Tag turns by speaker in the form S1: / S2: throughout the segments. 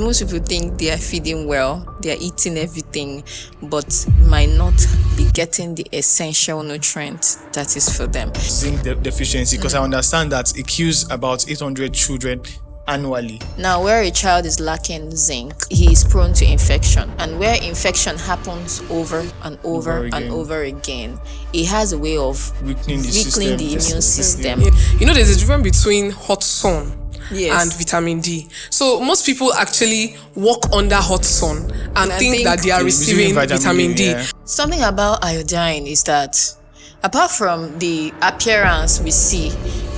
S1: most people think they are feeding well, they are eating everything, but might not be getting the essential nutrient that is for them.
S2: Zinc deficiency, because I understand that it kills about 800 children annually.
S1: Now, where a child is lacking zinc, he is prone to infection. And where infection happens over and over and over again, it has a way of weakening the immune system.
S3: You know, there's a difference between hot sun and vitamin D. So most people actually walk under hot sun and think that they are receiving vitamin D.
S2: Yeah.
S1: Something about iodine is that apart from the appearance we see,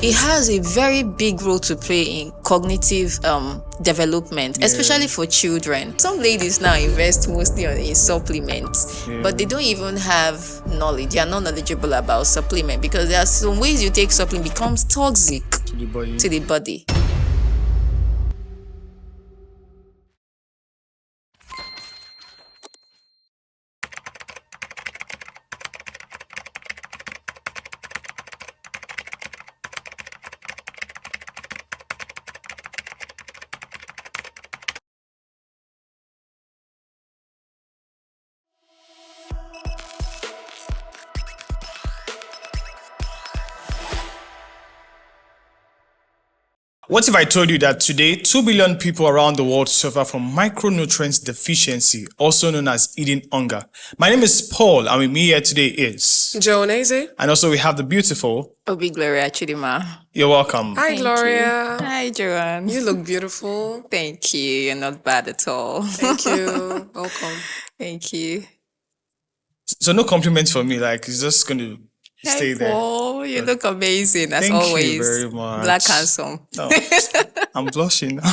S1: it has a very big role to play in cognitive development, especially for children. Some ladies now invest mostly in supplements, but they don't even have knowledge. They are not knowledgeable about supplement because there are some ways you take supplement becomes toxic to the body.
S2: What if I told you that today 2 billion people around the world suffer from micronutrient deficiency, also known as eating hunger? My name is Paul, and with me here today is
S3: Joanese.
S2: And also we have the beautiful
S1: Gloria Chidima.
S2: You're welcome.
S3: Hi, Gloria.
S1: Hi, Joanne.
S3: You look beautiful.
S1: Thank you. You're not bad at all.
S3: Thank you. Welcome.
S1: Thank you.
S2: So no compliments for me, like it's just going to stay there.
S1: Paul, you look amazing as
S2: Thank
S1: always.
S2: you very much.
S1: Black handsome.
S2: No, I'm blushing now.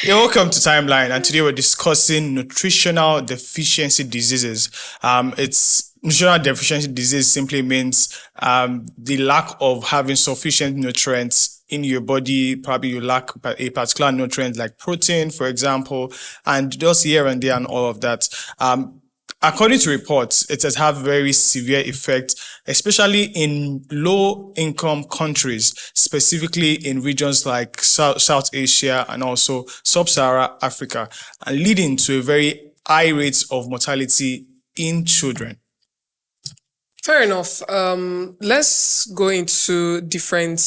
S2: You're welcome to Timeline, and today we're discussing nutritional deficiency diseases. It's nutritional deficiency disease simply means the lack of having sufficient nutrients in your body. Probably you lack a particular nutrient like protein, for example, and just here and there and all of that. According to reports, it has had very severe effects, especially in low-income countries, specifically in regions like South Asia and also Sub-Saharan Africa, and leading to a very high rate of mortality in children.
S3: Fair enough. Let's go into different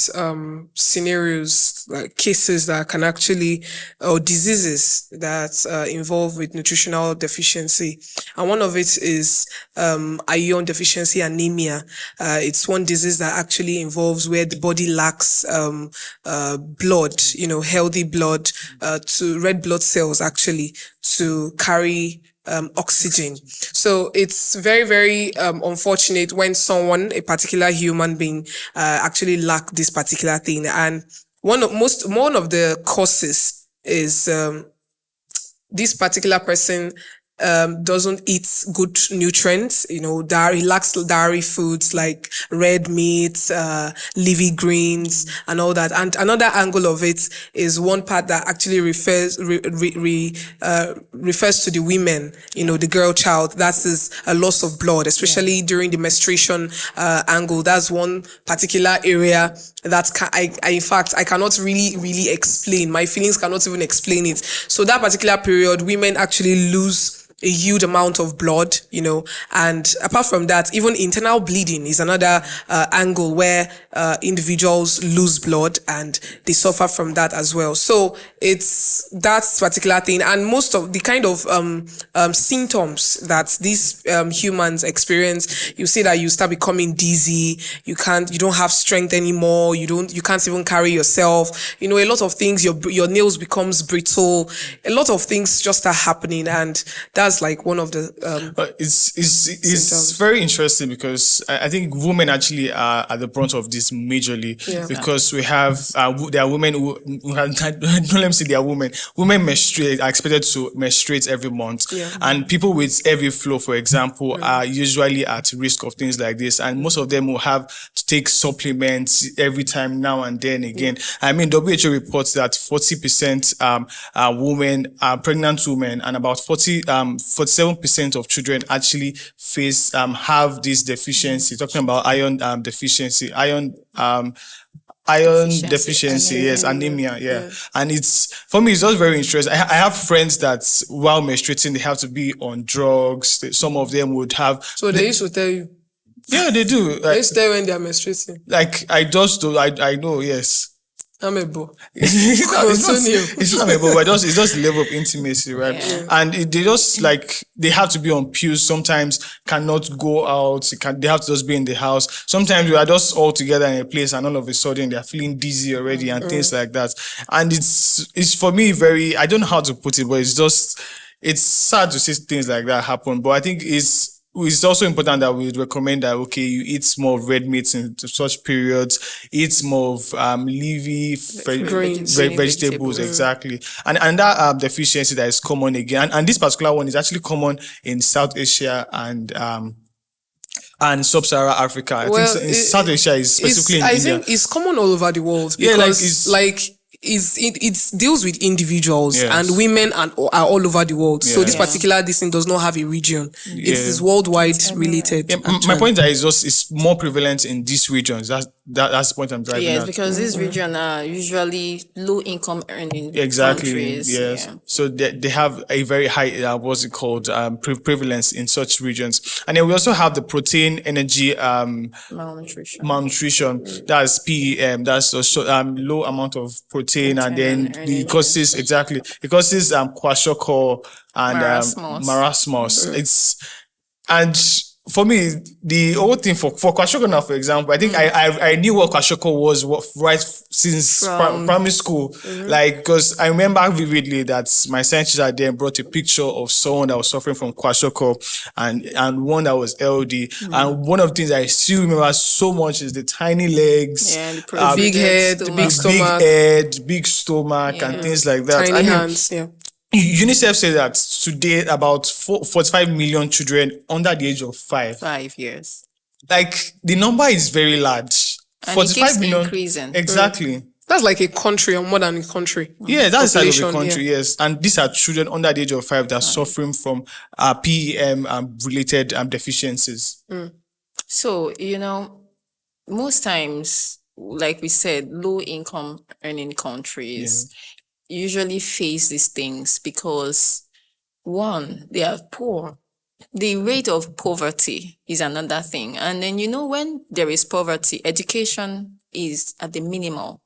S3: scenarios, like cases that can actually, or diseases that involve with nutritional deficiency. And one of it is iron deficiency anemia. It's one disease that actually involves where the body lacks blood, healthy blood, to red blood cells actually to carry oxygen. So it's very, very unfortunate when someone, a particular human being, actually lack this particular thing. And one of the causes is this particular person doesn't eat good nutrients, he lacks dairy foods like red meat, leafy greens, and all that. And another angle of it is one part that actually refers to the women, the girl child. That is a loss of blood, especially during the menstruation angle. That's one particular area that in fact, I cannot really explain. My feelings cannot even explain it. So that particular period, women actually lose a huge amount of blood, and apart from that, even internal bleeding is another angle where individuals lose blood and they suffer from that as well. So it's that particular thing, and most of the kind of symptoms that these humans experience, you see that you start becoming dizzy, you don't have strength anymore, you can't even carry yourself, a lot of things, your nails becomes brittle, a lot of things just start happening, and that's like one of the
S2: it's very interesting because I think women actually are at the brunt of this majorly, because we have there are women who have don't let me say they are women menstruate, are expected to menstruate every month, and people with heavy flow, for example, are usually at risk of things like this, and most of them will have to take supplements every time now and then again. I mean, WHO reports that 40% women are pregnant women, and about 47% of children actually have this deficiency. Talking about iron deficiency, iron iron
S1: Deficiency,
S2: deficiency, yes,
S3: anemia.
S2: anemia, yeah. And it's, for me, it's just very interesting. I have friends that while menstruating, they have to be on drugs. Some of them would have,
S3: So they used to tell you.
S2: yeah, they do.
S3: They used to tell you when they are menstruating.
S2: Like I just do, I know, yes.
S3: I'm a boy.
S2: It's not able, but it's just the level of intimacy, right?
S1: Yeah.
S2: And they just like, they have to be on pills. Sometimes cannot go out. They have to just be in the house. Sometimes we are just all together in a place, and all of a sudden they are feeling dizzy already and things like that. And it's for me very, I don't know how to put it, but it's sad to see things like that happen. But I think it's also important that we would recommend that, okay, you eat more of red meats in such periods, eat more of leafy
S3: Greens.
S2: vegetables, exactly. And that deficiency that is common again, and this particular one is actually common in South Asia and Sub-Saharan Africa. I think in South Asia is specifically in India.
S3: I think it's common all over the world
S2: Yeah,
S3: because it deals with individuals,
S2: Yes.
S3: and women are all over the world. So this
S2: Yeah.
S3: particular thing does not have a region. It is worldwide related.
S2: Yeah, my point is just it's more prevalent in these regions. That's the point I'm driving
S1: Yes,
S2: at.
S1: because these regions are usually low income earning
S2: Exactly.
S1: countries.
S2: Yes.
S1: Yeah.
S2: So they have a very high what's it called prevalence in such regions. And then we also have the protein-energy malnutrition. That's PEM. That's also low amount of protein, and then
S1: Protein
S2: it causes kwashiorkor and marasmus. And for me, the whole thing for kwashiorkor now, for example, I think I knew what kwashiorkor was right since primary school. Like, because I remember vividly that my science teacher then brought a picture of someone that was suffering from kwashiorkor and one that was LD. And one of the things I still remember so much is the tiny legs,
S1: the
S3: big head, the big stomach,
S2: big head, big stomach, and things like that.
S3: tiny hands. Yeah.
S2: UNICEF said that today about 45 million children under the age of 5.
S1: 5 years.
S2: Like, the number is very large.
S1: And
S2: 45
S1: it keeps
S2: million.
S1: increasing.
S2: Exactly.
S3: That's like a country or more than a country.
S2: Yeah, that's the size of the
S3: Population,
S2: country, yes. And these are children under the age of 5 that are suffering from PEM related deficiencies.
S1: So, most times, like we said, low income earning countries usually face these things because, one, they are poor. The rate of poverty is another thing. And then, when there is poverty, education is at the minimal.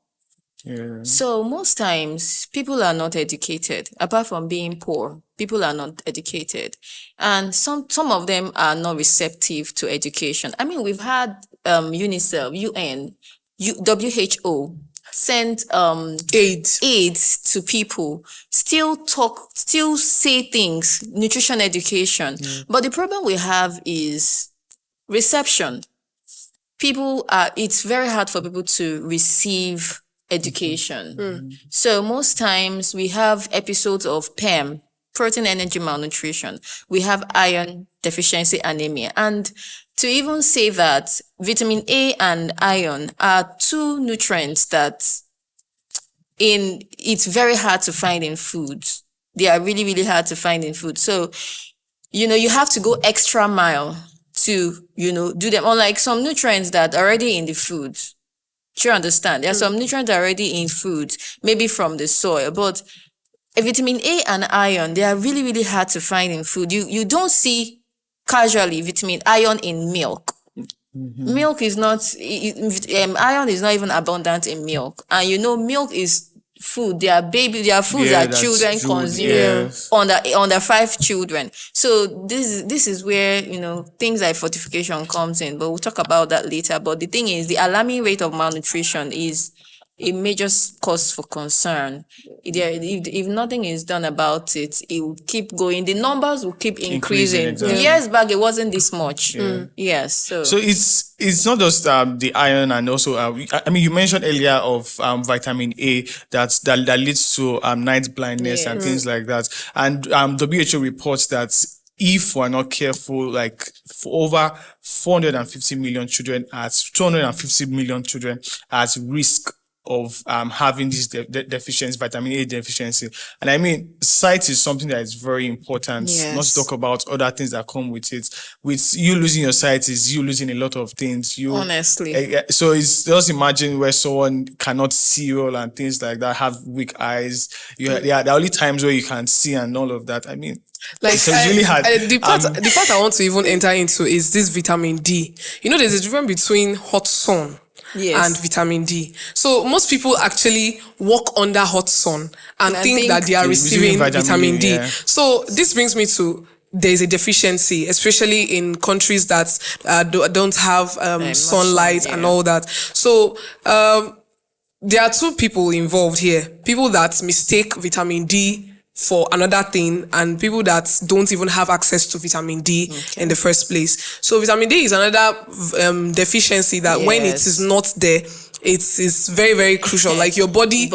S2: Yeah.
S1: So most times people are not educated. Apart from being poor, people are not educated. And some of them are not receptive to education. I mean, we've had UNICEF, UN, WHO send aids to people, still say things, nutrition education. But the problem we have is reception. It's very hard for people to receive education. So most times we have episodes of PEM, protein-energy malnutrition. We have iron deficiency anemia. And to even say that vitamin A and iron are two nutrients that it's very hard to find in food. They are really, really hard to find in food. So, you have to go extra mile to, do them. Unlike some nutrients that are already in the food. Do you understand? There are some nutrients already in food, maybe from the soil, but vitamin A and iron, they are really, really hard to find in food. You don't see casually iron in milk. Milk is not, iron is not even abundant in milk. And milk is food. They are foods that children consume under 5 children. So this is where, things like fortification comes in, but we'll talk about that later. But the thing is, the alarming rate of malnutrition is a major cause for concern. If nothing is done about it, it will keep going. The numbers will keep increasing.
S2: Exactly.
S1: Years back, it wasn't this much. Yes.
S2: So it's not just the iron, and also you mentioned earlier of vitamin A that leads to night blindness and things like that. And WHO reports that if we're not careful, like for over 250 million children at risk of having this deficiency, vitamin A deficiency. And I mean, sight is something that is very important.
S1: Yes.
S2: Not to talk about other things that come with it. With you losing your sight is you losing a lot of things.
S1: Honestly.
S2: So it's just imagine where someone cannot see well and things like that, have weak eyes. There are only times where you can see and all of that. I mean,
S3: Like,
S2: so it's really hard.
S3: The part I want to even enter into is this vitamin D. You know, there's a difference between hot sun and vitamin D. So most people actually walk under hot sun and think that they are receiving vitamin D.
S2: Yeah.
S3: So this brings me to, there's a deficiency, especially in countries that don't have sunlight and all that. So there are two people involved here. People that mistake vitamin D for another thing, and people that don't even have access to vitamin D in the first place. So vitamin D is another deficiency that when it is not there, it's very, very crucial. Like your body,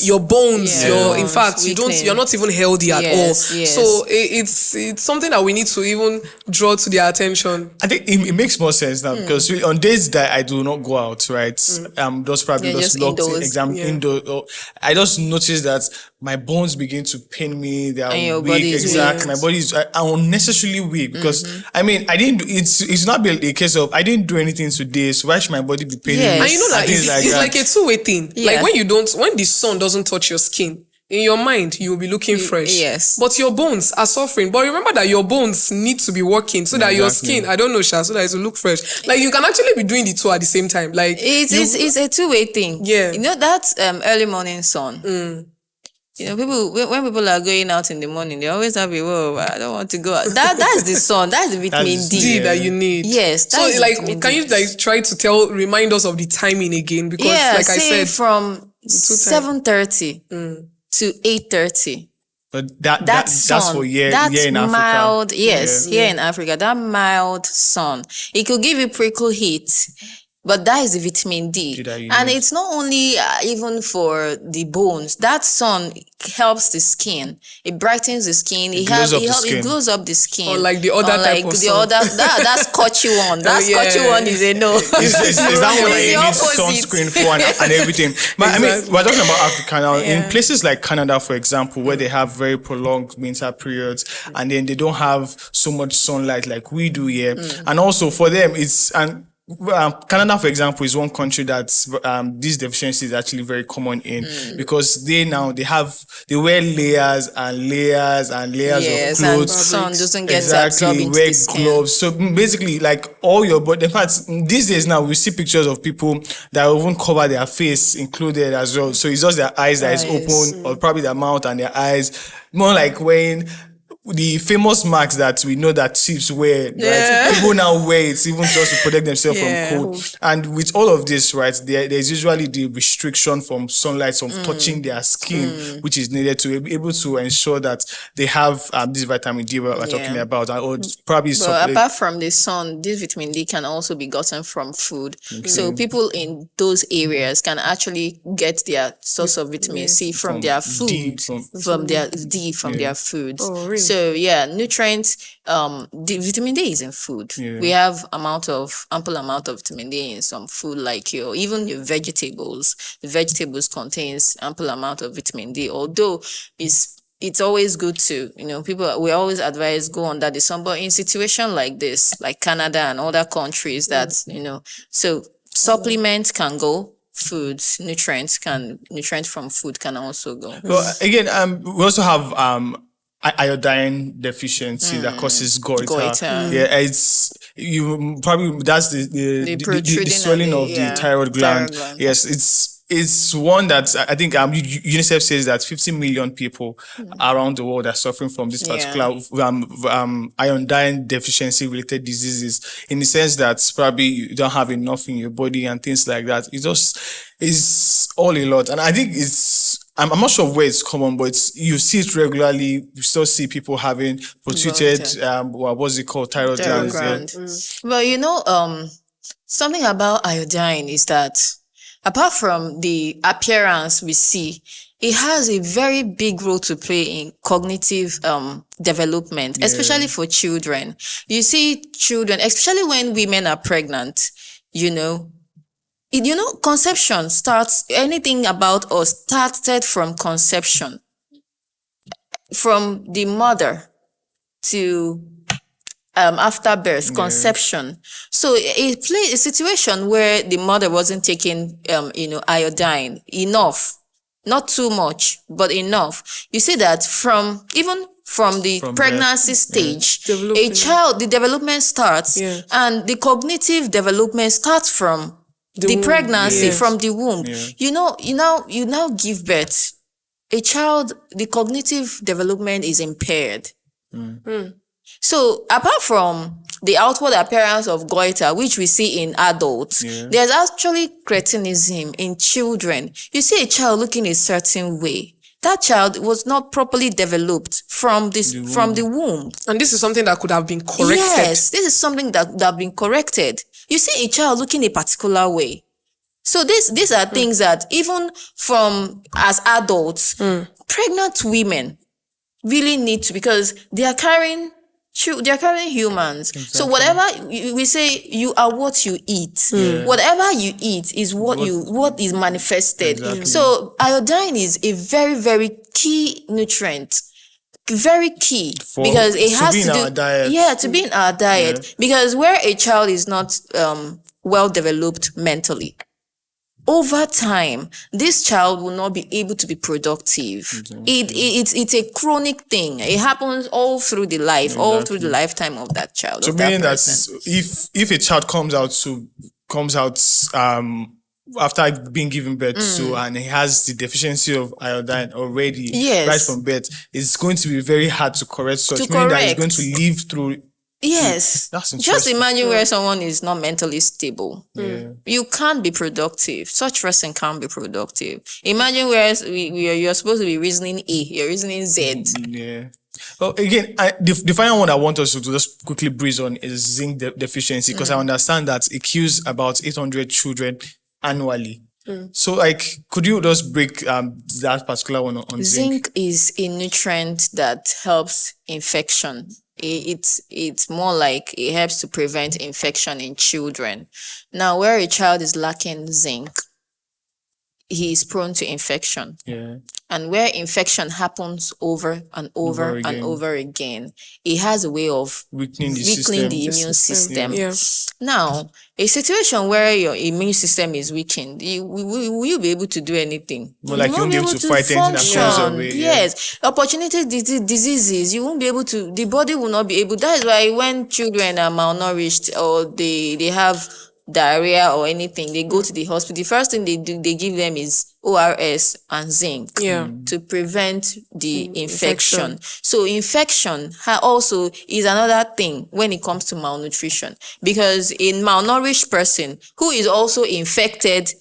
S3: your bones, in fact, you're not even healthy at all.
S1: Yes.
S3: So it's something that we need to even draw to their attention.
S2: I think it makes more sense now because on days that I do not go out, right? Just probably just locked indoors. I just noticed that my bones begin to pain me. They are weak. Exactly. My body is unnecessarily weak because I mean, it's not a case of I didn't do anything today, so why should my body be paining me?
S3: And you know that it's like a two-way thing.
S1: Yeah.
S3: Like when the sun doesn't touch your skin, in your mind, you will be looking fresh.
S1: Yes.
S3: But your bones are suffering. But remember that your bones need to be working so that your skin, I don't know, Sha, so that it will look fresh. Like you can actually be doing the two at the same time. Like
S1: it's a two-way thing.
S3: Yeah.
S1: You know, that early morning sun. You know, when people are going out in the morning, they always have I don't want to go out. That's the sun. That's the vitamin D
S3: that you need.
S1: Yes.
S3: So like, can you like try to remind us of the timing again? Because like I said,
S1: from 7:30 to 8:30.
S2: But that's for here in Africa.
S1: Mild, here in Africa, that mild sun, it could give you prickle heat. But that is the vitamin D. And it's not only even for the bones. That sun helps the skin. It brightens the skin. It glows up the skin.
S3: Or like the other type of sun.
S1: That's scotchy one. That scotchy one is a no.
S2: Is that one that you need sunscreen for and everything? But I mean, we're talking about Africa now. In places like Canada, for example, where they have very prolonged winter periods and then they don't have so much sunlight like we do here. And also for them, Canada, for example, is one country that this deficiency is actually very common in because they wear layers and layers and layers of clothes.
S1: And sun doesn't get absorbed into the skin.
S2: Gloves. So basically, like all your body. In fact, these days now we see pictures of people that even cover their face included as well. So it's just their eyes that is open, or probably their mouth and their eyes. More like wearing the famous masks that we know that chiefs wear, right? People now wear it even just to protect themselves from cold. And with all of this, right, there's usually the restriction from sunlight, from touching their skin, which is needed to be able to ensure that they have this vitamin D we're talking about. Or probably
S1: apart from the sun, this vitamin D can also be gotten from food. So people in those areas can actually get their source of vitamin C from their food, from their food.
S3: Oh, really?
S1: So nutrients, the vitamin D is in food. We have ample amount of vitamin D in some food, like even your vegetables. The vegetables contains ample amount of vitamin D, although it's always good to, we always advise go under the sun, but in situation like this, like Canada and other countries that, so supplements can go, foods, nutrients from food can also go.
S2: Well, again, we also have iodine deficiency that causes goiter. Yeah, that's the swelling of the thyroid gland. Yes, it's one that I think UNICEF says that 50 million people around the world are suffering from this particular iodine deficiency related diseases, in the sense that probably you don't have enough in your body and things like that. It just is all a lot. And I think I'm not sure where it's common, but you see it regularly. You still see people having protruted, what's it called, thyroid glands.
S1: Well, something about iodine is that apart from the appearance we see, it has a very big role to play in cognitive development, especially for children. You see children, especially when women are pregnant, Conception starts, anything about us started from conception, from the mother to after birth, conception. So a situation where the mother wasn't taking, iodine enough, not too much, but enough. You see that from the pregnancy stage, a child, the development starts, and the cognitive development starts from the pregnancy, from the womb. You now give birth. A child, the cognitive development is impaired. So apart from the outward appearance of goiter, which we see in adults, there's actually cretinism in children. You see a child looking a certain way. That child was not properly developed from the womb.
S3: And this is something that could have been corrected.
S1: Yes, this is something that have been corrected. You see a child looking a particular way. So these are things that even from as adults, pregnant women really need to, because they are carrying humans. Exactly. So whatever we say, you are what you eat. Whatever you eat is what is manifested. Exactly. So iodine is a very, very key nutrient. Very key, because it has to do to be in our diet. Because where a child is not well developed mentally, over time, this child will not be able to be productive. It's a chronic thing. It happens all through the life, all through the lifetime of that child.
S2: So meaning that if a child comes out after being given birth to, and he has the deficiency of iodine already right from birth, it's going to be very hard to correct such. Meaning that he's going to live through.
S1: Yes.
S2: That's
S1: just imagine where someone is not mentally stable. You can't be productive. Such person can't be productive. Imagine where you're supposed to be reasoning A, you're reasoning Z.
S2: Yeah. Well, again, the final one I want us to just quickly breeze on is zinc deficiency, because I understand that it kills about 800 children annually. So, could you just break that particular one on zinc?
S1: Zinc is a nutrient that helps infection. It's more like it helps to prevent infection in children. Now, where a child is lacking zinc, he is prone to infection. And where infection happens over and over and over again, it has a way of weakening the immune system. Now, a situation where your immune system is weakened, will you be able to do anything?
S2: More like you won't be able to fight anything that comes away.
S1: Yes. Opportunity diseases, you won't be able to, the body will not be able. That is why when children are malnourished or they have diarrhea or anything, they go to the hospital. The first thing they do, they give them is ORS and zinc to prevent the infection. So infection also is another thing when it comes to malnutrition, because a malnourished person who is also infected,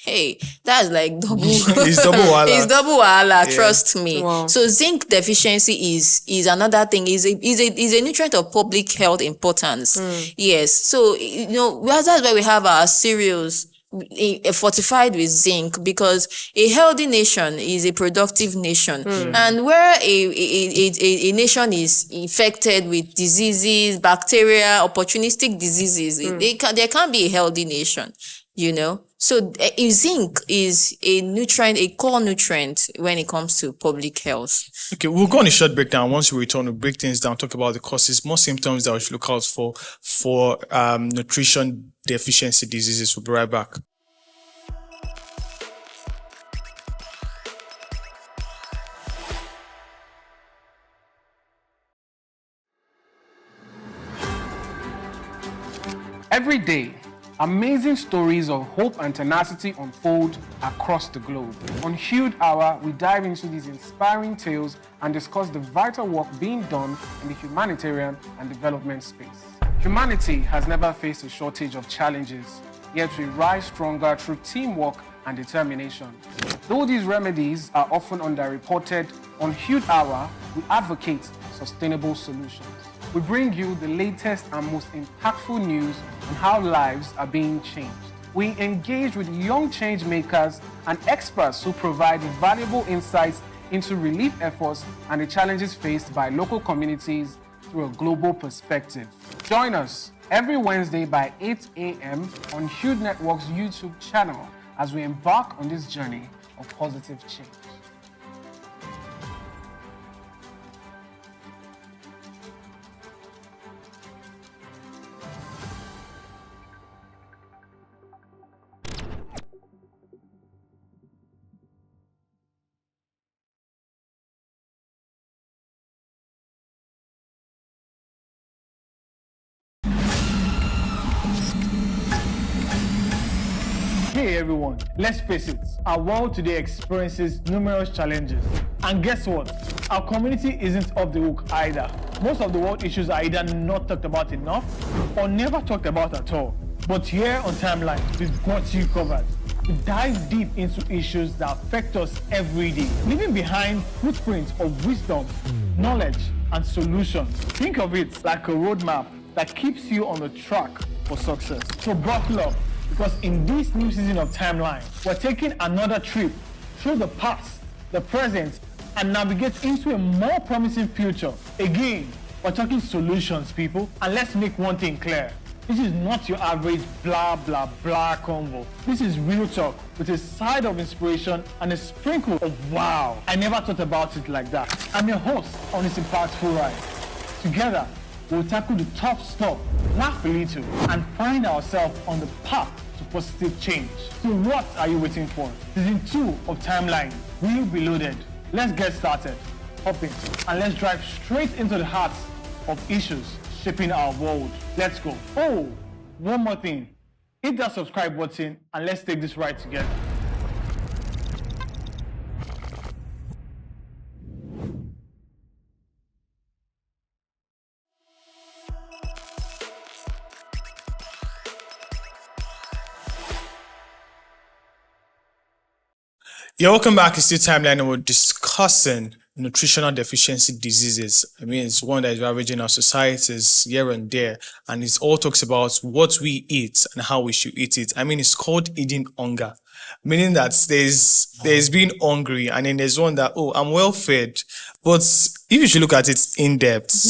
S1: hey, that's like double.
S2: It's double wahala.
S1: It's double wahala, trust me. Wow. So zinc deficiency is another thing. Is a nutrient of public health importance. Yes. So that's why we have our cereals fortified with zinc, because a healthy nation is a productive nation. And where a nation is infected with diseases, bacteria, opportunistic diseases, there can't be a healthy nation. So zinc is a nutrient, a core nutrient when it comes to public health.
S2: Okay, we'll go on a short breakdown. Once we return, we'll break things down, talk about the causes, more symptoms that we should look out for nutrition deficiency diseases. We'll be right back.
S4: Every day, amazing stories of hope and tenacity unfold across the globe. On Hued Hour, we dive into these inspiring tales and discuss the vital work being done in the humanitarian and development space. Humanity has never faced a shortage of challenges, yet we rise stronger through teamwork and determination. Though these remedies are often underreported, on Hued Hour, we advocate sustainable solutions. We bring you the latest and most impactful news on how lives are being changed. We engage with young change makers and experts who provide valuable insights into relief efforts and the challenges faced by local communities through a global perspective. Join us every Wednesday by 8 a.m. on Huge Network's YouTube channel as we embark on this journey of positive change. Hey everyone, let's face it, our world today experiences numerous challenges. And guess what? Our community isn't off the hook either. Most of the world issues are either not talked about enough or never talked about at all. But here on Timeline, we've got you covered. We dive deep into issues that affect us every day, leaving behind footprints of wisdom, knowledge, and solutions. Think of it like a roadmap that keeps you on the track for success. So buckle up, because in this new season of Timeline, we're taking another trip through the past, the present, and navigate into a more promising future. Again, we're talking solutions, people. And let's make one thing clear. This is not your average blah, blah, blah convo. This is real talk with a side of inspiration and a sprinkle of wow. I never thought about it like that. I'm your host on this impactful ride. Together, we'll tackle the tough stuff, laugh a little, and find ourselves on the path to positive change. So what are you waiting for? Season 2 of Timeline will be loaded. Let's get started. Hop in, and let's drive straight into the heart of issues shaping our world. Let's go. Oh, one more thing. Hit that subscribe button and let's take this ride together.
S2: Yeah, welcome back. It's still Timeline, and we're discussing nutritional deficiency diseases. I mean, it's one that is ravaging our societies here and there, and it all talks about what we eat and how we should eat it. I mean, it's called eating hunger, meaning that there's being hungry, and then there's one that, oh, I'm well fed. But if you should look at it in depth,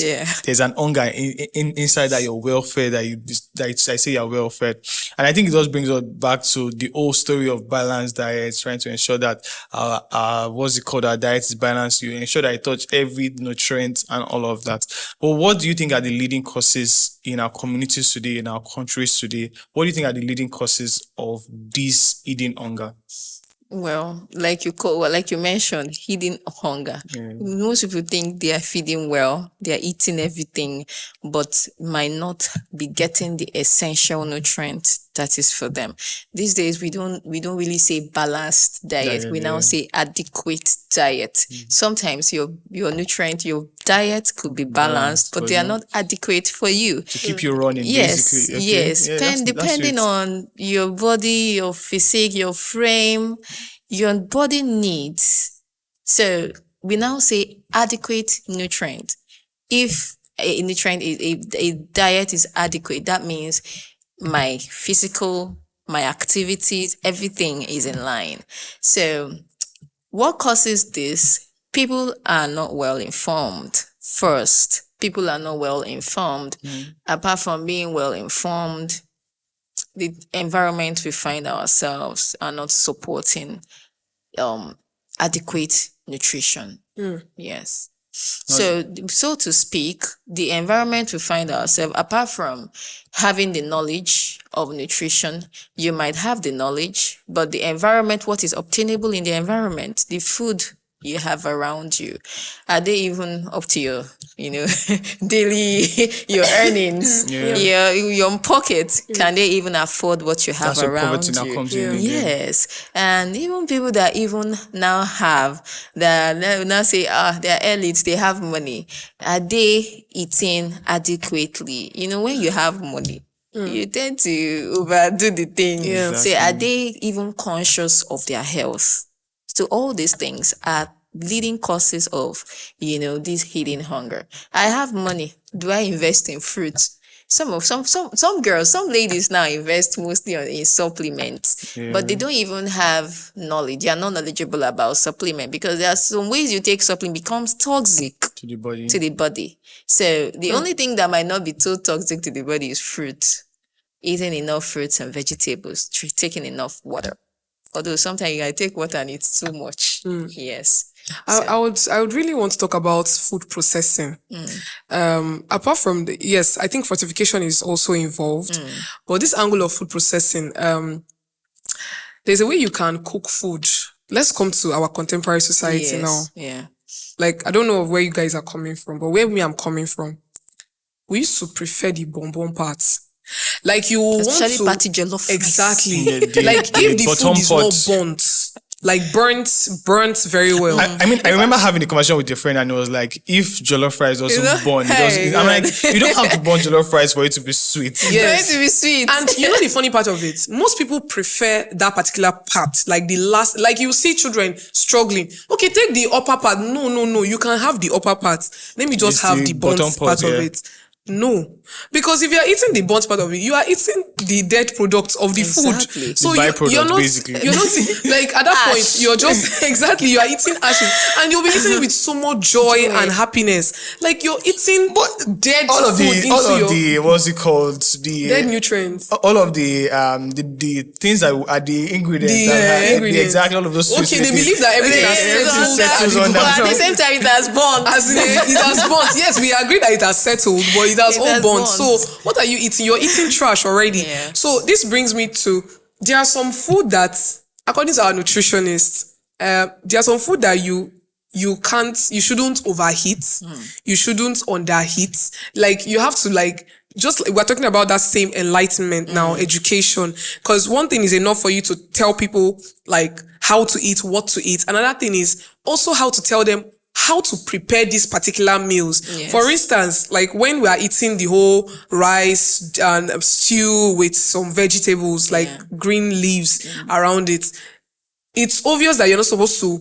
S2: there's an hunger inside that you're well fed, that I say you're well fed. And I think it just brings us back to the whole story of balanced diet, trying to ensure that our diet is balanced. You ensure that it touch every nutrient and all of that. But what do you think are the leading causes in our communities today, in our countries today? What do you think are the leading causes of this eating hunger?
S1: Well, like you mentioned, hidden hunger. Most people think they are feeding well, they are eating everything, but might not be getting the essential nutrient that is for them. These days, we don't really say balanced diet. We now say adequate diet. Sometimes your nutrient, your diet could be balanced, but they are not adequate for you.
S2: To keep you running,
S1: yes,
S2: basically.
S1: Yes.
S2: Yeah,
S1: depending on your body, your physique, your frame, your body needs. So we now say adequate nutrient. If a nutrient a diet is adequate, that means my physical, my activities, everything is in line. So what causes this? People are not well informed. First, people are not well informed. Apart from being well informed, the environment we find ourselves are not supporting adequate nutrition. Yes. So to speak, the environment we find ourselves, apart from having the knowledge of nutrition, you might have the knowledge, but the environment, what is obtainable in the environment, the food you have around you, are they even up to your daily your earnings, your pocket? Can they even afford what you have around you?
S2: Now comes in
S1: Yes. And even people that even now have that now say they're elites, they have money, are they eating adequately? When you have money, you tend to overdo the thing. Say, are they even conscious of their health? So all these things are leading causes of, this hidden hunger. I have money. Do I invest in fruits? some girls, some ladies now invest mostly in supplements, but they don't even have knowledge. They are not knowledgeable about supplement because there are some ways you take supplement becomes toxic
S2: To the body.
S1: to the body. So the only thing that might not be too toxic to the body is fruit. Eating enough fruits and vegetables, taking enough water. Although sometimes you gotta take water and it's too much. Yes.
S3: I would really want to talk about food processing. Apart from yes, I think fortification is also involved, but this angle of food processing, there's a way you can cook food. Let's come to our contemporary society now.
S1: Yeah.
S3: Like, I don't know where you guys are coming from, but where I'm coming from, we used to prefer the bonbon parts. Like, you
S1: Especially
S3: want to
S1: party jollof rice.
S3: exactly.
S2: Yeah,
S3: Like, if the
S2: bottom
S3: food is
S2: pot.
S3: not burnt, like burnt very well.
S2: I mean, I remember having a conversation with your friend, and it was like, if jollof rice doesn't burn, I'm like, you don't have to burn jollof rice for it to be sweet.
S3: Yes.
S1: It's going to be sweet.
S3: And you know the funny part of it? Most people prefer that particular part, like the last, like you see children struggling. Okay, take the upper part. No. You can have the upper part. Let me just
S2: It's
S3: have
S2: the
S3: the burnt
S2: bottom
S3: part
S2: part,
S3: of
S2: yeah.
S3: it. No. Because if you are eating the burnt part of it, you are eating the dead products of the
S1: Exactly.
S3: food. So
S2: The
S3: you're
S2: byproduct,
S3: not,
S2: basically.
S3: you're not, like at that point,
S1: Ash.
S3: you're just, exactly, you are eating ashes. And you'll be eating it with so much joy and happiness. Like you're eating dead
S2: All of
S3: food
S2: the,
S3: into
S2: all of
S3: your
S2: the, what's it called? The
S3: dead nutrients.
S2: all of the things that are the ingredients.
S3: The,
S2: that have,
S3: ingredients.
S2: Exactly, all of those.
S3: Okay,
S2: sweet
S3: they believe that everything has
S2: Everything
S3: settled
S2: settles
S3: at
S2: on
S3: the
S2: that.
S1: But at the
S3: bottom.
S1: same time, it has burned.
S3: As in, it has burnt. Yes, we agree that it has settled, but it has
S1: It
S3: all
S1: has
S3: burnt.
S1: burnt.
S3: So what are you eating? You're eating trash already.
S1: Yeah.
S3: So this brings me to, there are some food that, according to our nutritionist, there are some food that you shouldn't overheat. You shouldn't underheat. Like you have to we're talking about that same enlightenment now, education. Because one thing is enough for you to tell people like how to eat, what to eat. Another thing is also how to tell them how to prepare these particular meals.
S1: Yes.
S3: For instance, like when we are eating the whole rice and stew with some vegetables, like green leaves around it, it's obvious that you're not supposed to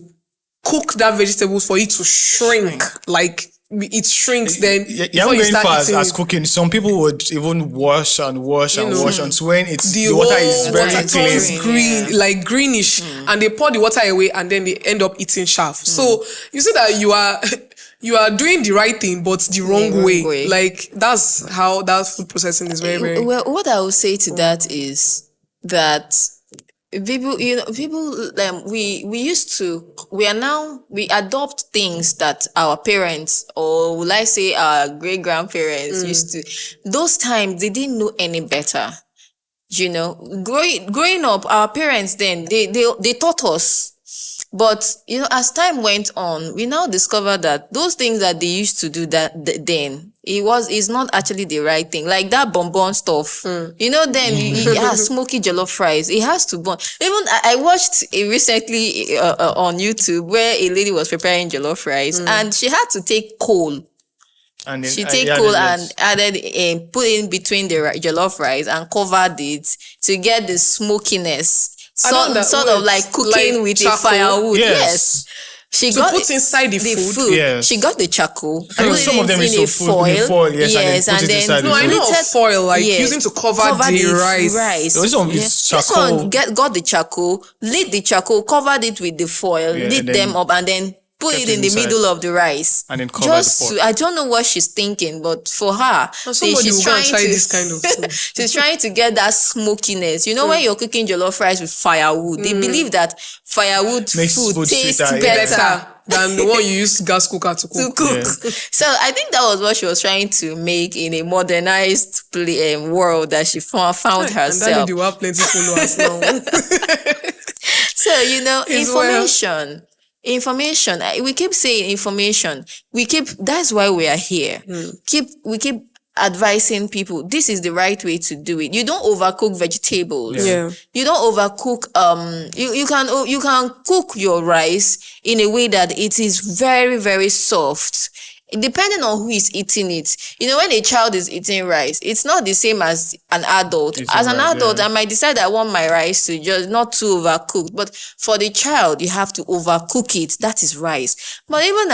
S3: cook that vegetable for it to shrink. Like it shrinks then
S2: Yeah,
S3: before
S2: I'm
S3: you
S2: going
S3: start
S2: far
S3: eating
S2: as
S3: it.
S2: cooking. Some people would even wash and wash and wash until when it's the
S3: whole
S2: water is very
S3: water
S2: clean.
S3: turns green, like greenish, and they pour the water away and then they end up eating chaff. So you see that you are doing the right thing, but the wrong way. Like that's how that food processing is very, very.
S1: Well, what I would say to that is that people, we adopt things that our parents, or will I say our great grandparents used to. Those times they didn't know any better. You know, growing up, our parents then they taught us. But you know, as time went on, we now discover that those things that they used to do then is not actually the right thing. Like that bonbon stuff, you know. Then smoky jollof rice. It has to burn. Even I watched it recently on YouTube where a lady was preparing jollof rice and she had to take coal.
S2: And then,
S1: She take coal and added put in between the jollof rice and covered it to get the smokiness. Sort of like cooking
S3: like
S1: with
S3: charcoal?
S1: a firewood.
S2: Yes.
S1: She
S3: To
S1: got
S3: put inside the food?
S2: Yes.
S1: She got the charcoal.
S2: I know
S1: put
S2: some
S1: it
S2: of them
S1: in
S2: is
S1: a
S2: to put in the foil, yes, and then put it inside
S3: No, I know of
S1: Knitted-
S3: foil, like using to cover the rice.
S2: This one is
S1: This
S2: charcoal.
S1: one got the charcoal, lit the charcoal, covered it with the foil,
S2: Yeah,
S1: lit
S2: and
S1: them
S2: then
S1: up, and then put
S2: kept
S1: it
S2: it
S1: in the
S2: inside.
S1: middle of the rice.
S2: And then cover the pot.
S1: I don't know what she's thinking, but for her,
S3: Somebody will go and try this kind of thing.
S1: she's trying to get that smokiness. You know, when you're cooking jollof rice with firewood, they believe that firewood
S2: Makes
S1: food
S2: food
S1: tastes
S2: sweeter, yeah.
S1: better.
S3: Than the one you use gas cooker to
S1: To
S3: cook.
S1: cook. So I think that was what she was trying to make in a modernized world that she found
S3: And that
S1: herself.
S3: lady will have plenty followers now.
S1: So, you know,
S3: It's well.
S1: information. We keep saying information. That's why we are here. We keep advising people, this is the right way to do it. You don't overcook vegetables.
S3: Yeah.
S1: You don't overcook, you can cook your rice in a way that it is very, very soft depending on who is eating it. When a child is eating rice, it's not the same as an adult. As an adult, I might decide I want my rice to just not too overcooked. But for the child, you have to overcook it. That is rice. But even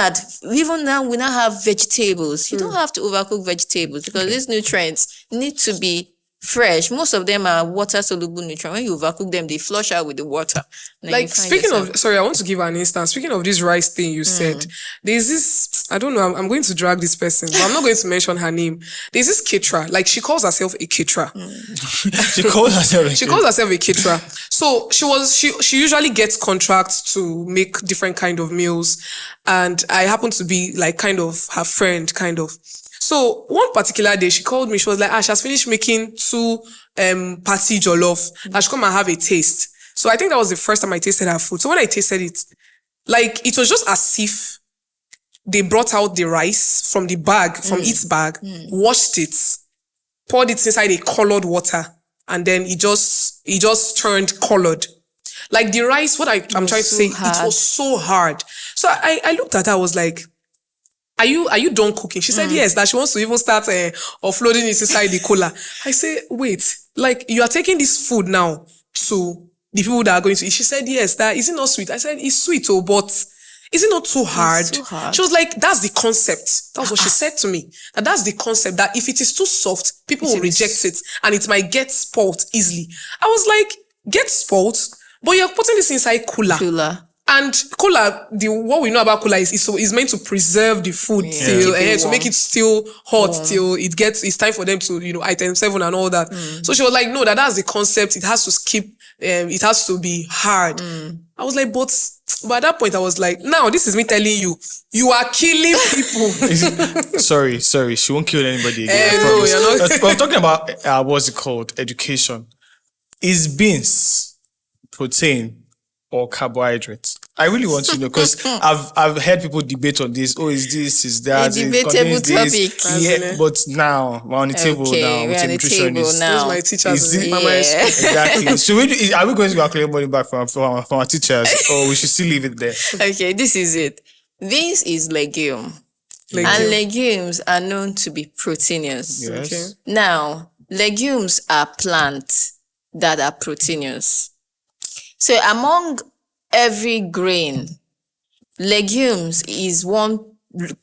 S1: now, we now have vegetables. You don't have to overcook vegetables because these nutrients need to be fresh. Most of them are water-soluble nutrients. When you overcook them, they flush out with the water.
S3: Like, speaking of, sorry, I want to give an instance. Speaking of this rice thing you said, there's this, I don't know, I'm going to drag this person, but I'm not going to mention her name. There's this caterer, like she calls herself a caterer.
S2: She calls herself
S3: a caterer. So she usually gets contracts to make different kind of meals. And I happen to be like kind of her friend, kind of. So one particular day she called me, she was like, she has finished making 2 party jollof. I should come and have a taste. So I think that was the first time I tasted her food. So when I tasted it, like it was just as if they brought out the rice from the bag, from its bag, washed it, poured it inside a colored water, and then it just turned colored. Like the rice, what I'm trying to say, it was so hard. So I looked at her, I was like, are you done cooking? She said yes, that she wants to even start offloading it inside the cooler. I say, wait, like you are taking this food now to the people that are going to eat. She said yes, that is it not sweet? I said it's sweet, but is it not too hard?
S1: It's too hard.
S3: She was like, that's the concept. That's what she said to me. That's the concept, that if it is too soft, people will reject it and it might get spoiled easily. I was like, get spoiled? But you're putting this inside cooler. And cooler, what we know about cooler is meant to preserve the food till to make it still hot till it's time for them to, item 7 and all that. So she was like, no, that's the concept. It has to it has to be hard. I was like, but at that point I was like, now this is me telling you, you are killing people.
S2: Sorry, she won't kill anybody again.
S3: No, you're not.
S2: We're talking about what's it called? Education. Is beans protein or carbohydrates? I really want to know because I've heard people debate on this. Oh, is that?
S1: A debatable topic.
S2: Yeah, but now we're on the table now.
S1: We're on the table now.
S3: Those my teachers.
S2: Exactly. So are we going to go collect money back from our teachers, or we should still leave it there?
S1: Okay, this is it. This is legume. And legumes are known to be proteinous.
S2: Yes.
S3: Okay.
S1: Now, legumes are plants that are proteinous. So among every grain, legumes is one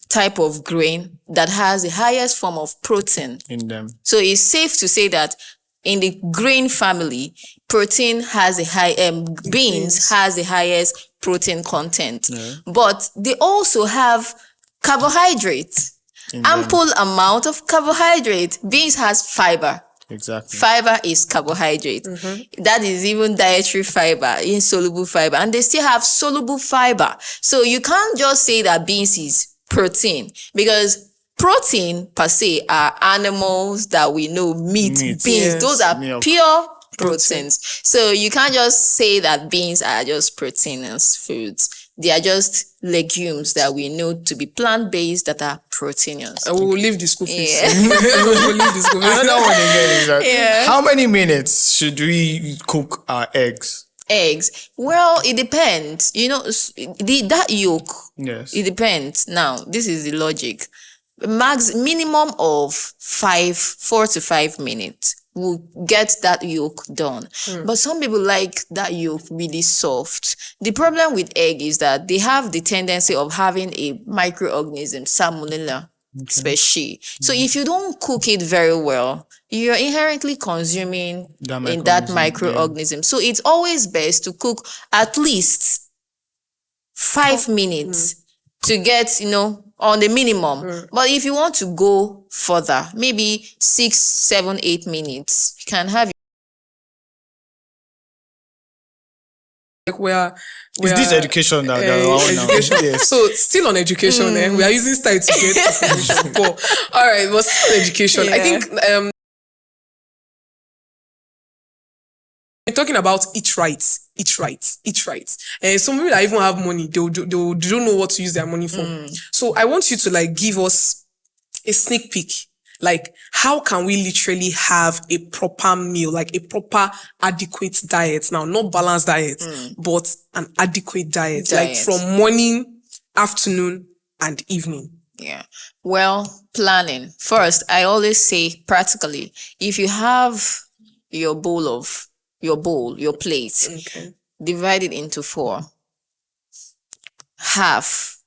S1: type of grain that has the highest form of protein
S2: in them.
S1: So it's safe to say that in the grain family, protein has a high, beans has the highest protein content. Yeah. But they also have carbohydrates, ample amount of carbohydrate. Beans has fiber.
S2: Exactly.
S1: Fiber is carbohydrate. That is even dietary fiber, insoluble fiber. And they still have soluble fiber. So you can't just say that beans is protein, because protein per se are animals that we know, meat. Beans. Yes. Those are pure proteins. So you can't just say that beans are just proteinous foods. They are just legumes that we know to be plant-based that are proteinous.
S3: We will leave the school fees. We'll leave the school fees.
S2: Another one again is how many minutes should we cook our eggs?
S1: Eggs. Well, it depends. That yolk.
S2: Yes.
S1: It depends. Now, this is the logic. Minimum of 4 to 5 minutes will get that yolk done. But some people like that yolk really soft. The problem with egg is that they have the tendency of having a microorganism, salmonella species. So if you don't cook it very well, you're inherently consuming that microorganism. Yeah. So it's always best to cook at least 5 minutes to get, on the minimum. But if you want to go further, maybe 6, 7, 8 minutes, you can have.
S3: Is
S2: this education now? Education.
S3: Yes. So still on education, we are using style to get information. All right, but still on education. I think we're talking about eat right. Some people that even have money, they don't know what to use their money for. So I want you to give us a sneak peek. How can we literally have a proper meal, a proper adequate diet? Now, not balanced diet, but an adequate diet. From morning, afternoon, and evening.
S1: Yeah. Well, planning. First, I always say practically, if you have your your plate,
S3: Okay.
S1: divide it into 4. Half,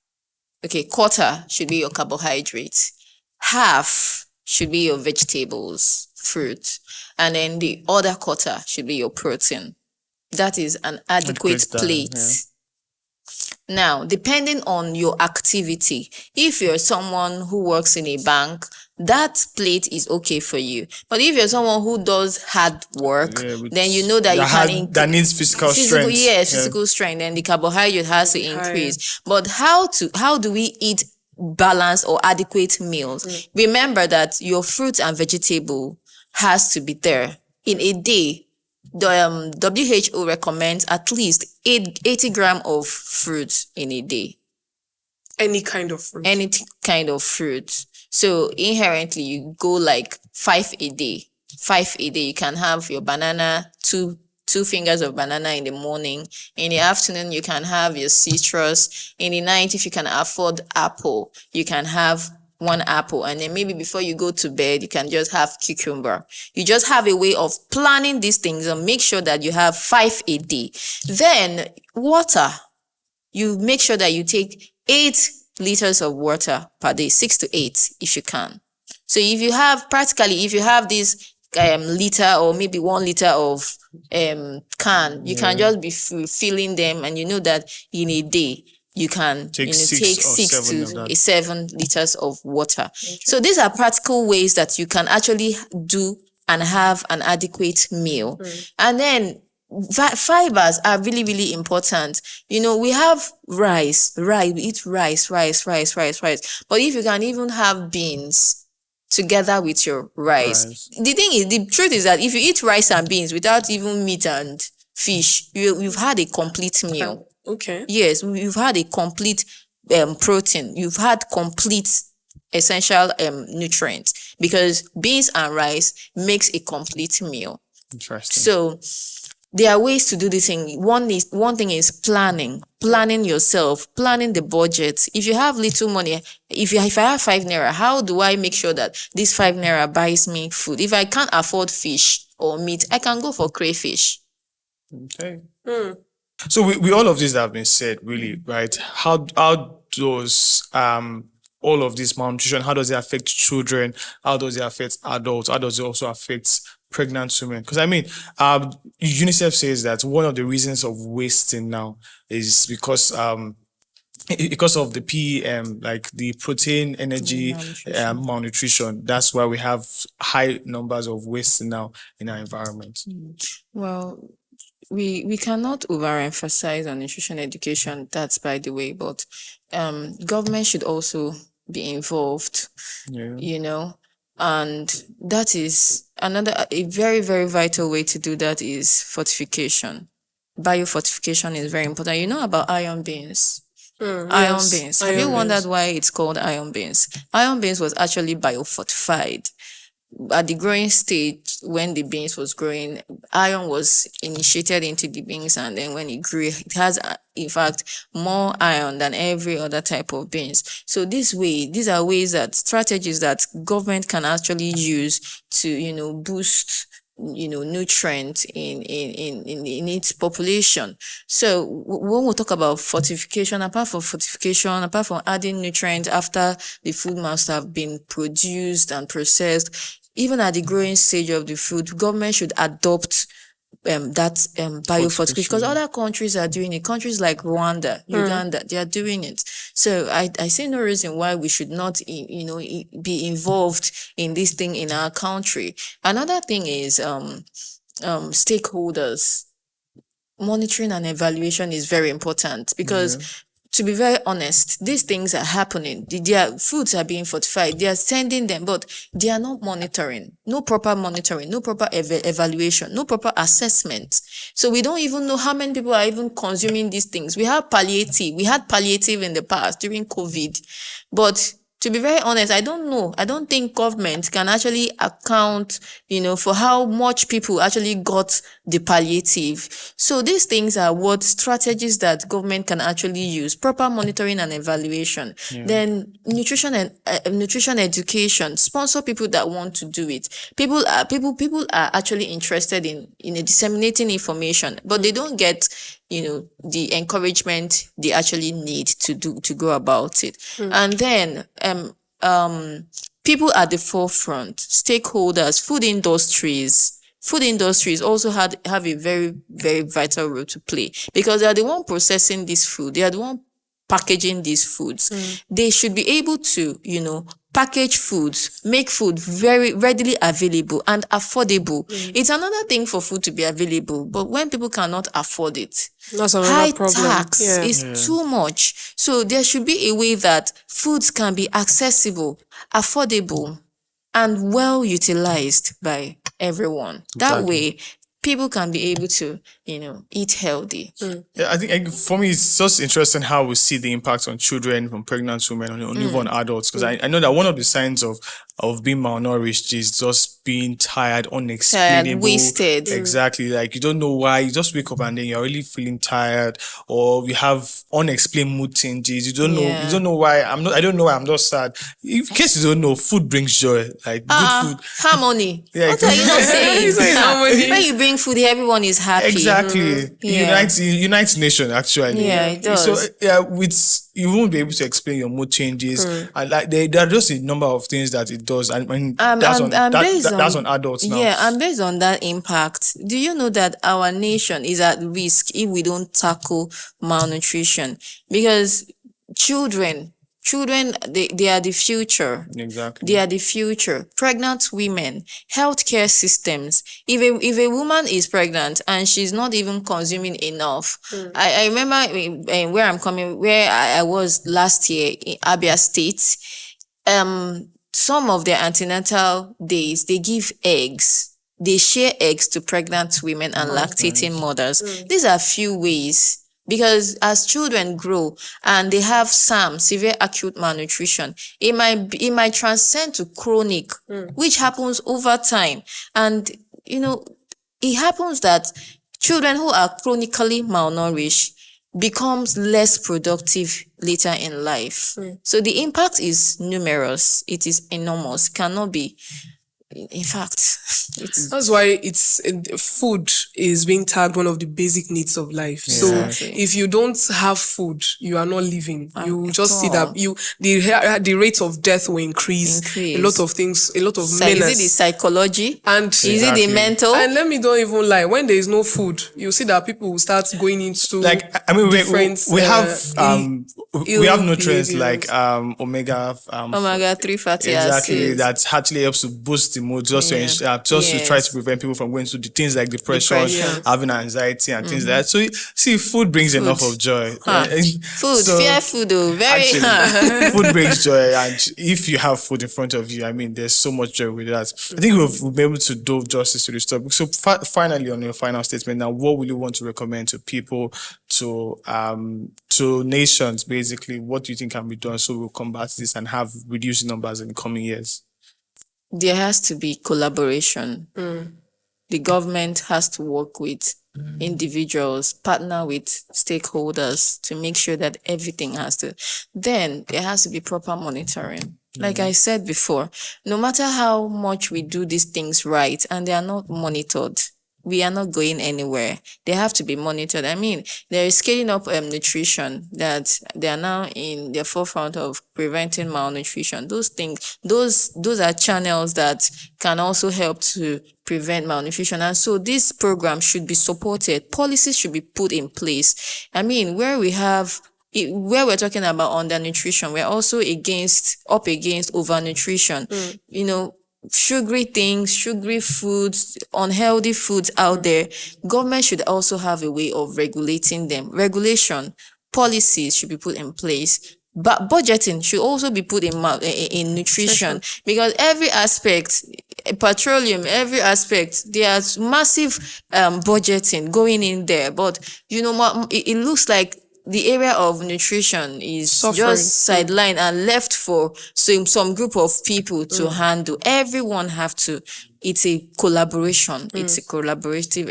S1: okay, quarter should be your carbohydrates. Half should be your vegetables, fruit. And then the other quarter should be your protein. That is an adequate
S2: diet,
S1: plate.
S2: yeah.
S1: Now, depending on your activity, if you're someone who works in a bank, that plate is okay for you. But if you're someone who does hard work, then you know that you can
S2: that needs physical strength.
S1: Yes, physical strength, and the carbohydrate has to increase. But how do we eat balanced or adequate meals? Remember that your fruit and vegetable has to be there in a day. The WHO recommends at least 80 grams of fruit in a day.
S3: Any kind of fruit.
S1: Any kind of fruit. So inherently, you go like 5 a day. 5 a day. You can have your banana, two fingers of banana in the morning. In the afternoon, you can have your citrus. In the night, if you can afford apple, you can have 1 apple. And then maybe before you go to bed, you can just have cucumber. You just have a way of planning these things and make sure that you have 5 a day. Then water. You make sure that you take 8 liters of water per day, 6 to 8 if you can. So if you have this liter or maybe 1 liter of can, you can just be filling them, and you know that in a day you can take 6 to 7 liters of water. So these are practical ways that you can actually do and have an adequate meal. And then fibers are really, really important. We have rice. We eat rice. But if you can even have beans together with your rice. The truth is that if you eat rice and beans without even meat and fish, you've had a complete meal.
S3: Okay.
S1: Yes, you've had a complete protein. You've had complete essential nutrients, because beans and rice makes a complete meal.
S2: Interesting.
S1: So there are ways to do this thing. One thing is planning yourself, planning the budget. If you have little money, if I have 5 naira, how do I make sure that this 5 naira buys me food? If I can't afford fish or meat, I can go for crayfish.
S2: Okay. So we all of this that have been said, really, right? How does all of this malnutrition, how does it affect children? How does it affect adults? How does it also affect pregnant women? Because UNICEF says that one of the reasons of wasting now is because of the PEM, like the Protein-Energy Malnutrition. That's why we have high numbers of wasting now in our environment.
S1: Well, we cannot overemphasize on nutrition education, that's by the way, but government should also be involved, and that is a very, very vital way to do that is fortification. Biofortification is very important. You know about iron beans? Iron beans. Have you wondered why it's called iron beans? Iron beans was actually biofortified. At the growing stage, when the beans was growing, iron was initiated into the beans, and then when it grew, it has, in fact, more iron than every other type of beans. So these are strategies that government can actually use to, boost, nutrient in its population. So when we talk about fortification, apart from adding nutrients after the food must have been produced and processed, even at the growing stage of the food, government should adopt that biofortification, because other countries are doing it. Countries like Rwanda, Uganda, they are doing it. So I see no reason why we should not, be involved in this thing in our country. Another thing is stakeholders. Monitoring and evaluation is very important, because to be very honest, these things are happening. Their foods are being fortified. They are sending them, but they are not monitoring. No proper monitoring, no proper evaluation, no proper assessment. So we don't even know how many people are even consuming these things. We have palliative. We had palliative in the past during COVID, but to be very honest, I don't know. I don't think government can actually account, for how much people actually got the palliative. So these things are what strategies that government can actually use: proper monitoring and evaluation. Then nutrition and nutrition education. Sponsor people that want to do it. People are actually interested in disseminating information, but they don't get the encouragement they actually need to go about it. And then people at the forefront, stakeholders, food industries also have a very, very vital role to play, because they are the one processing this food. They are the one packaging these foods. They should be able to, package foods, make food very readily available and affordable. It's another thing for food to be available, but when people cannot afford it,
S3: that's another
S1: high
S3: problem.
S1: tax is too much. So there should be a way that foods can be accessible, affordable, and well utilized by everyone. That way, people can be able to, eat healthy.
S2: Yeah, I think for me, it's just interesting how we see the impact on children, from pregnant women, on even adults. Because I know that one of the signs of being malnourished is just being tired, unexplainable,
S1: wasted.
S2: Exactly. Like, you don't know why. You just wake up and then you're really feeling tired, or you have unexplained mood changes. You don't know. You don't know why. I don't know why I'm just sad. In case you don't know, food brings joy. Like good food,
S1: harmony.
S2: Yeah,
S1: What are you not saying?
S3: harmony.
S1: When you bring food, everyone is happy.
S2: Exactly.
S1: Yeah.
S2: Unites nation, actually.
S1: Yeah, it does.
S2: So you won't be able to explain your mood changes, and like there are just a number of things that it does, and that's on adults now.
S1: Yeah, and based on that impact, do you know that our nation is at risk if we don't tackle malnutrition? Because children, they are the future.
S2: Exactly.
S1: They are the future. Pregnant women, healthcare systems. If a woman is pregnant and she's not even consuming enough, I remember where I was last year in Abia State. Some of their antenatal days, they give eggs. They share eggs to pregnant women and lactating mothers. These are few ways. Because as children grow and they have SAM, severe acute malnutrition, it might transcend to chronic, which happens over time. And, it happens that children who are chronically malnourished becomes less productive later in life. So the impact is numerous. It is enormous. Cannot be. In fact,
S3: that's why food is being tagged one of the basic needs of life. So if you don't have food, you are not living. You just see that the rate of death will increase. A lot of things, a lot of menace.
S1: Is it the psychology?
S3: And
S1: is it the mental?
S3: And let me don't even lie. When there is no food, you see that people will start going into
S2: we have nutrients like omega
S1: 3 fatty
S2: acids.
S1: acids.
S2: That actually helps to boost the mood, just to try to prevent people from going through the things like depression, having anxiety and things like that. So see, food brings enough of joy.
S1: Fair food though, very
S2: food brings joy, and if you have food in front of you, there's so much joy with that. I think we'll be able to do justice to this topic. So finally, on your final statement now, what will you want to recommend to people, to nations, basically? What do you think can be done so we'll combat this and have reduced numbers in the coming years?
S1: There has to be collaboration. The government has to work with individuals, partner with stakeholders to make sure that everything then there has to be proper monitoring. Like I said before, no matter how much we do these things right and they are not monitored, we are not going anywhere. They have to be monitored. There is scaling up nutrition, that they are now in the forefront of preventing malnutrition. Those things, those are channels that can also help to prevent malnutrition. And so this program should be supported. Policies should be put in place. Where we're talking about undernutrition, we're also up against overnutrition. Sugary things, sugary foods, unhealthy foods out there. Government should also have a way of regulating them. Regulation, policies should be put in place. But budgeting should also be put in nutrition, because every aspect, petroleum, every aspect, there's massive budgeting going in there. But it looks like the area of nutrition is
S3: Suffering.
S1: just sidelined and left for some group of people to handle. Everyone have to. It's a collaboration. It's a collaborative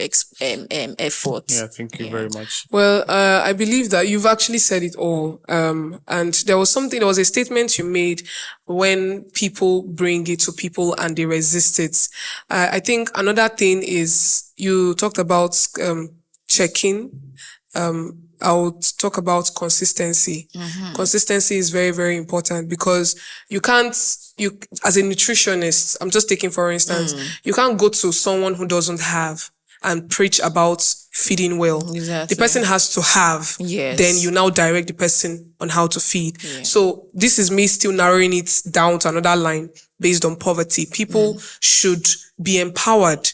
S1: effort.
S2: Yeah, thank you very much.
S3: Well, I believe that you've actually said it all. And there was a statement you made when people bring it to people and they resist it. I think another thing is you talked about checking. I would talk about consistency. Consistency is very, very important because you as a nutritionist, I'm just taking for instance, you can't go to someone who doesn't have and preach about feeding well.
S1: Exactly.
S3: The person has to have.
S1: Yes.
S3: Then you now direct the person on how to feed. So this is me still narrowing it down to another line based on poverty. People should be empowered,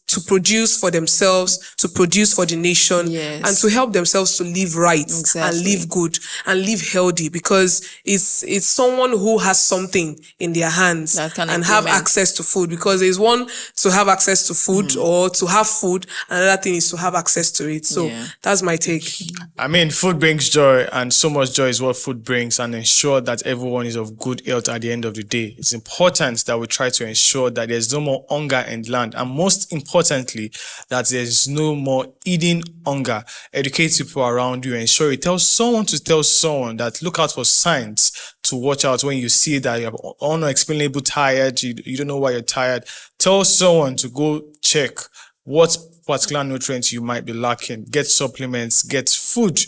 S3: to produce for themselves, to produce for the nation, and to help themselves to live right and live good and live healthy, because it's someone who has something in their hands and have access to food, because there's one to have access to food or to have food, another thing is to have access to it. So that's my take.
S2: I mean, food brings joy, and so much joy is what food brings, and ensure that everyone is of good health at the end of the day. It's important that we try to ensure that there's no more hunger in the land, and most importantly, that there's no more eating hunger. Educate people around you. Ensure you tell someone that look out for signs to watch out when you see that you're unexplainable tired, you don't know why you're tired. Tell someone to go check what particular nutrients you might be lacking. Get supplements, get food,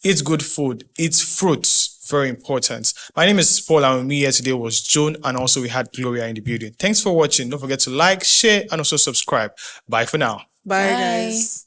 S2: eat good food, eat fruits. Very important. My name is Paul, and with me here today was Joan, and also we had Gloria in the building. Thanks for watching. Don't forget to like, share, and also subscribe. Bye for now.
S3: Bye. Guys.